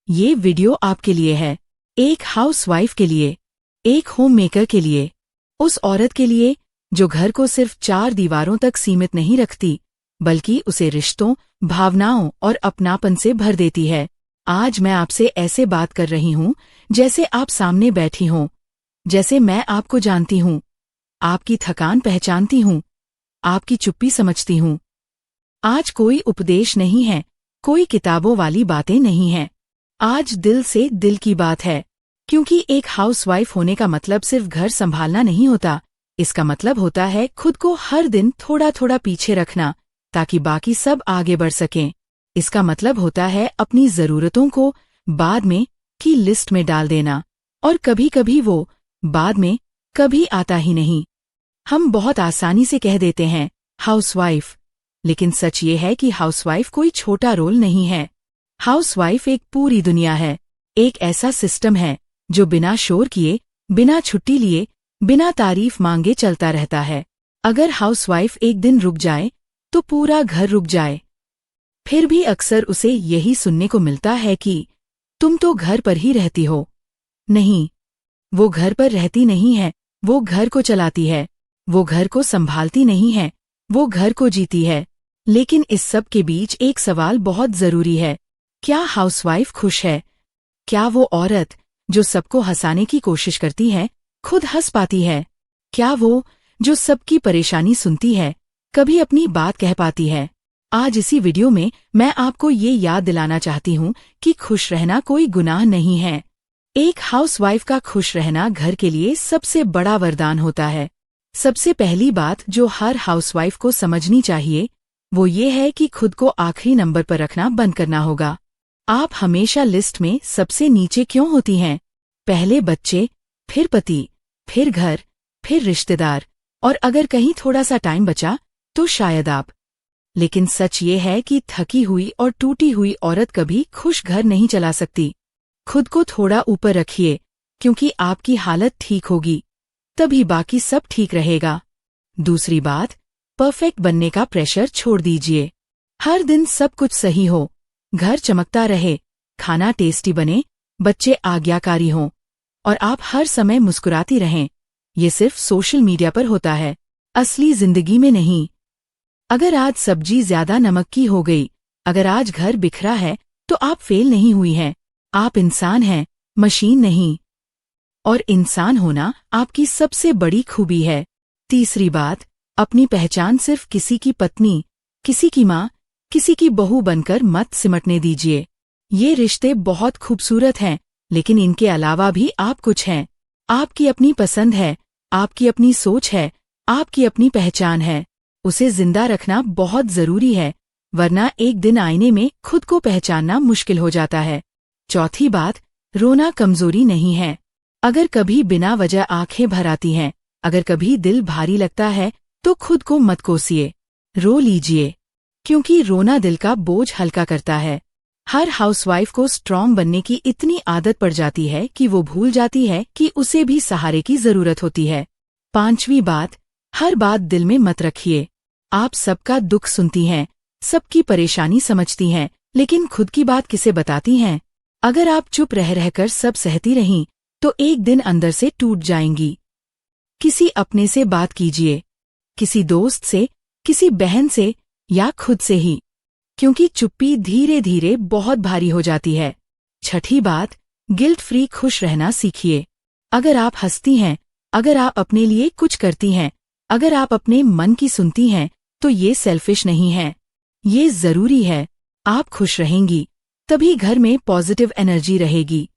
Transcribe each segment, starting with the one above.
ये वीडियो आपके लिए है, एक हाउसवाइफ के लिए, एक होम मेकर के लिए, उस औरत के लिए जो घर को सिर्फ 4 दीवारों तक सीमित नहीं रखती, बल्कि उसे रिश्तों, भावनाओं और अपनापन से भर देती है। आज मैं आपसे ऐसे बात कर रही हूँ जैसे आप सामने बैठी हों, जैसे मैं आपको जानती हूँ, आपकी थकान पहचानती हूँ, आपकी चुप्पी समझती हूँ। आज कोई उपदेश नहीं है, कोई किताबों वाली बातें नहीं हैं। आज दिल से दिल की बात है, क्योंकि एक हाउसवाइफ होने का मतलब सिर्फ घर संभालना नहीं होता। इसका मतलब होता है खुद को हर दिन थोड़ा थोड़ा पीछे रखना, ताकि बाकी सब आगे बढ़ सकें। इसका मतलब होता है अपनी ज़रूरतों को बाद में की लिस्ट में डाल देना, और कभी कभी वो बाद में कभी आता ही नहीं। हम बहुत आसानी से कह देते हैं हाउसवाइफ, लेकिन सच ये है कि हाउसवाइफ कोई छोटा रोल नहीं है। हाउसवाइफ एक पूरी दुनिया है, एक ऐसा सिस्टम है जो बिना शोर किए, बिना छुट्टी लिए, बिना तारीफ मांगे चलता रहता है। अगर हाउसवाइफ एक दिन रुक जाए तो पूरा घर रुक जाए। फिर भी अक्सर उसे यही सुनने को मिलता है कि तुम तो घर पर ही रहती हो। नहीं, वो घर पर रहती नहीं है, वो घर को चलाती है। वो घर को संभालती नहीं है, वो घर को जीती है। लेकिन इस सब के बीच एक सवाल बहुत जरूरी है, क्या हाउसवाइफ खुश है? क्या वो औरत जो सबको हंसाने की कोशिश करती है, खुद हंस पाती है? क्या वो जो सबकी परेशानी सुनती है, कभी अपनी बात कह पाती है? आज इसी वीडियो में मैं आपको ये याद दिलाना चाहती हूँ कि खुश रहना कोई गुनाह नहीं है। एक हाउसवाइफ का खुश रहना घर के लिए सबसे बड़ा वरदान होता है। सबसे पहली बात जो हर हाउसवाइफ को समझनी चाहिए, वो ये है कि खुद को आखिरी नंबर पर रखना बंद करना होगा। आप हमेशा लिस्ट में सबसे नीचे क्यों होती हैं? पहले बच्चे, फिर पति, फिर घर, फिर रिश्तेदार, और अगर कहीं थोड़ा सा टाइम बचा तो शायद आप। लेकिन सच ये है कि थकी हुई और टूटी हुई औरत कभी खुश घर नहीं चला सकती। खुद को थोड़ा ऊपर रखिए, क्योंकि आपकी हालत ठीक होगी, तभी बाकी सब ठीक रहेगा। दूसरी बात, परफेक्ट बनने का प्रेशर छोड़ दीजिए। हर दिन सब कुछ सही हो, घर चमकता रहे, खाना टेस्टी बने, बच्चे आज्ञाकारी हों, और आप हर समय मुस्कुराती रहें, ये सिर्फ सोशल मीडिया पर होता है, असली जिंदगी में नहीं। अगर आज सब्जी ज्यादा नमक की हो गई, अगर आज घर बिखरा है, तो आप फेल नहीं हुई हैं, आप इंसान हैं, मशीन नहीं। और इंसान होना आपकी सबसे बड़ी खूबी है। तीसरी बात, अपनी पहचान सिर्फ किसी की पत्नी, किसी की माँ, किसी की बहू बनकर मत सिमटने दीजिए। ये रिश्ते बहुत खूबसूरत हैं, लेकिन इनके अलावा भी आप कुछ हैं। आपकी अपनी पसंद है, आपकी अपनी सोच है, आपकी अपनी पहचान है। उसे जिंदा रखना बहुत जरूरी है, वरना एक दिन आईने में खुद को पहचानना मुश्किल हो जाता है। चौथी बात, रोना कमजोरी नहीं है। अगर कभी बिना वजह आंखें भर आती हैं, अगर कभी दिल भारी लगता है, तो खुद को मत कोसिए, रो लीजिए, क्योंकि रोना दिल का बोझ हल्का करता है। हर हाउसवाइफ को स्ट्रॉन्ग बनने की इतनी आदत पड़ जाती है कि वो भूल जाती है कि उसे भी सहारे की जरूरत होती है। पांचवी बात, हर बात दिल में मत रखिए। आप सबका दुख सुनती हैं, सबकी परेशानी समझती हैं, लेकिन खुद की बात किसे बताती हैं? अगर आप चुप रह रहकर सब सहती रहीं, तो एक दिन अंदर से टूट जाएंगी। किसी अपने से बात कीजिए, किसी दोस्त से, किसी बहन से, या खुद से ही, क्योंकि चुप्पी धीरे धीरे बहुत भारी हो जाती है। छठी बात, गिल्ट फ्री खुश रहना सीखिए। अगर आप हंसती हैं, अगर आप अपने लिए कुछ करती हैं, अगर आप अपने मन की सुनती हैं, तो ये सेल्फिश नहीं है, ये जरूरी है। आप खुश रहेंगी, तभी घर में पॉजिटिव एनर्जी रहेगी।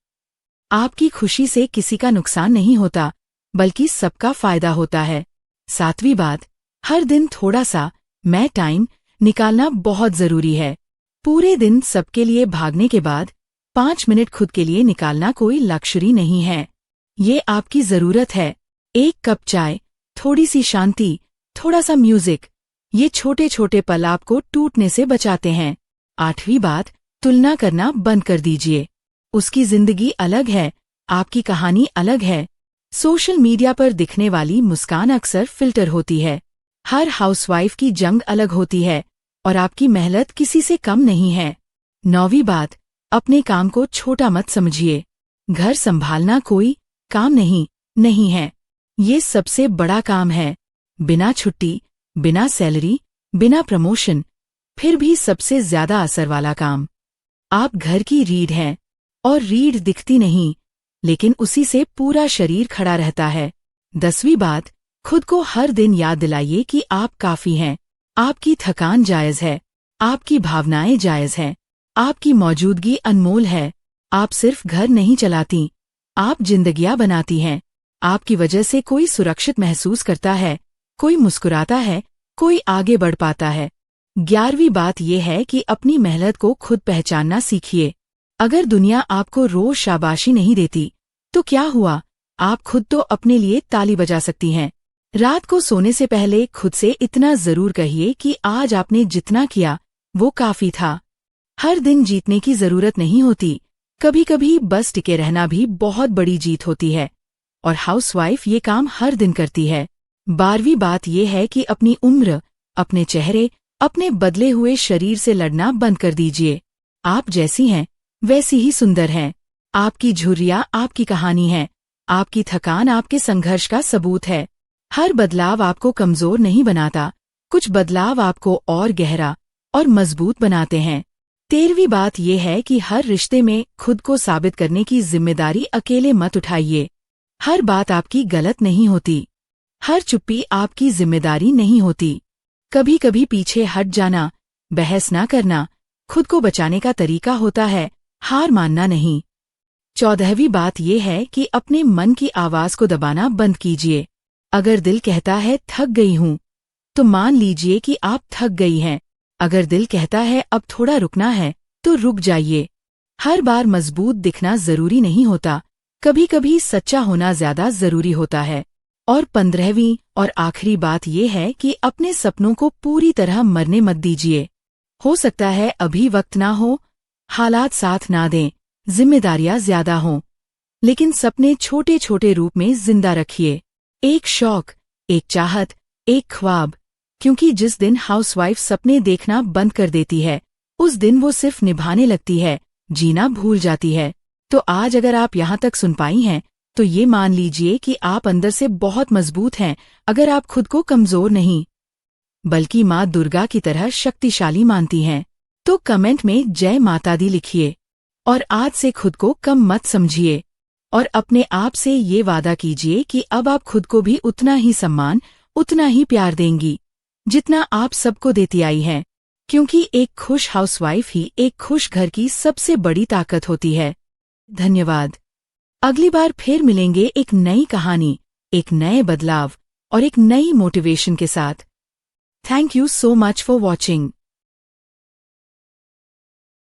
आपकी खुशी से किसी का नुकसान नहीं होता, बल्कि सबका फायदा होता है। सातवीं बात, हर दिन थोड़ा सा मैं टाइम निकालना बहुत जरूरी है। पूरे दिन सबके लिए भागने के बाद 5 मिनट खुद के लिए निकालना कोई लक्जरी नहीं है, ये आपकी जरूरत है। एक कप चाय, थोड़ी सी शांति, थोड़ा सा म्यूजिक, ये छोटे छोटे पल आपको टूटने से बचाते हैं। आठवीं बात, तुलना करना बंद कर दीजिए। उसकी जिंदगी अलग है, आपकी कहानी अलग है। सोशल मीडिया पर दिखने वाली मुस्कान अक्सर फिल्टर होती है। हर हाउसवाइफ की जंग अलग होती है, और आपकी मेहनत किसी से कम नहीं है। 9वीं बात, अपने काम को छोटा मत समझिए। घर संभालना कोई काम नहीं है। ये सबसे बड़ा काम है। बिना छुट्टी, बिना सैलरी, बिना प्रमोशन, फिर भी सबसे ज्यादा असर वाला काम। आप घर की रीढ़ हैं, और रीढ़ दिखती नहीं, लेकिन उसी से पूरा शरीर खड़ा रहता है। 10वीं बात, खुद को हर दिन याद दिलाइए कि आप काफी हैं। आपकी थकान जायज है, आपकी भावनाएं जायज हैं, आपकी मौजूदगी अनमोल है। आप सिर्फ घर नहीं चलाती, आप जिंदगियां बनाती हैं। आपकी वजह से कोई सुरक्षित महसूस करता है, कोई मुस्कुराता है, कोई आगे बढ़ पाता है। 11वीं बात यह है कि अपनी मेहनत को खुद पहचानना सीखिए। अगर दुनिया आपको रोज शाबाशी नहीं देती, तो क्या हुआ, आप खुद तो अपने लिए ताली बजा सकती हैं। रात को सोने से पहले खुद से इतना जरूर कहिए कि आज आपने जितना किया वो काफी था। हर दिन जीतने की जरूरत नहीं होती, कभी कभी बस टिके रहना भी बहुत बड़ी जीत होती है, और हाउसवाइफ ये काम हर दिन करती है। 12वीं बात यह है कि अपनी उम्र, अपने चेहरे, अपने बदले हुए शरीर से लड़ना बंद कर दीजिए। आप जैसी हैं वैसी ही सुंदर हैं। आपकी झुर्रियां आपकी कहानी है, आपकी थकान आपके संघर्ष का सबूत है। हर बदलाव आपको कमजोर नहीं बनाता, कुछ बदलाव आपको और गहरा और मजबूत बनाते हैं। 13वीं बात यह है कि हर रिश्ते में खुद को साबित करने की जिम्मेदारी अकेले मत उठाइए। हर बात आपकी गलत नहीं होती, हर चुप्पी आपकी जिम्मेदारी नहीं होती। कभी कभी पीछे हट जाना, बहस ना करना, खुद को बचाने का तरीका होता है, हार मानना नहीं। 14वीं बात यह है कि अपने मन की आवाज को दबाना बंद कीजिए। अगर दिल कहता है थक गई हूं, तो मान लीजिए कि आप थक गई हैं। अगर दिल कहता है अब थोड़ा रुकना है, तो रुक जाइए। हर बार मजबूत दिखना जरूरी नहीं होता, कभी कभी सच्चा होना ज्यादा जरूरी होता है। और 15वीं और आखिरी बात यह है कि अपने सपनों को पूरी तरह मरने मत दीजिए। हो सकता है अभी वक्त ना हो, हालात साथ ना दें, जिम्मेदारियां ज्यादा हों, लेकिन सपने छोटे छोटे रूप में जिंदा रखिए। एक शौक, एक चाहत, एक ख्वाब, क्योंकि जिस दिन हाउसवाइफ सपने देखना बंद कर देती है, उस दिन वो सिर्फ निभाने लगती है, जीना भूल जाती है। तो आज अगर आप यहाँ तक सुन पाई हैं, तो ये मान लीजिए कि आप अंदर से बहुत मजबूत हैं। अगर आप खुद को कमजोर नहीं, बल्कि माँ दुर्गा की तरह शक्तिशाली मानती हैं, तो कमेंट में जय माता दी लिखिए। और आज से खुद को कम मत समझिए, और अपने आप से ये वादा कीजिए कि अब आप खुद को भी उतना ही सम्मान, उतना ही प्यार देंगी, जितना आप सबको देती आई हैं। क्योंकि एक खुश हाउसवाइफ ही एक खुश घर की सबसे बड़ी ताकत होती है। धन्यवाद। अगली बार फिर मिलेंगे एक नई कहानी, एक नए बदलाव और एक नई मोटिवेशन के साथ। Thank you so much for watching.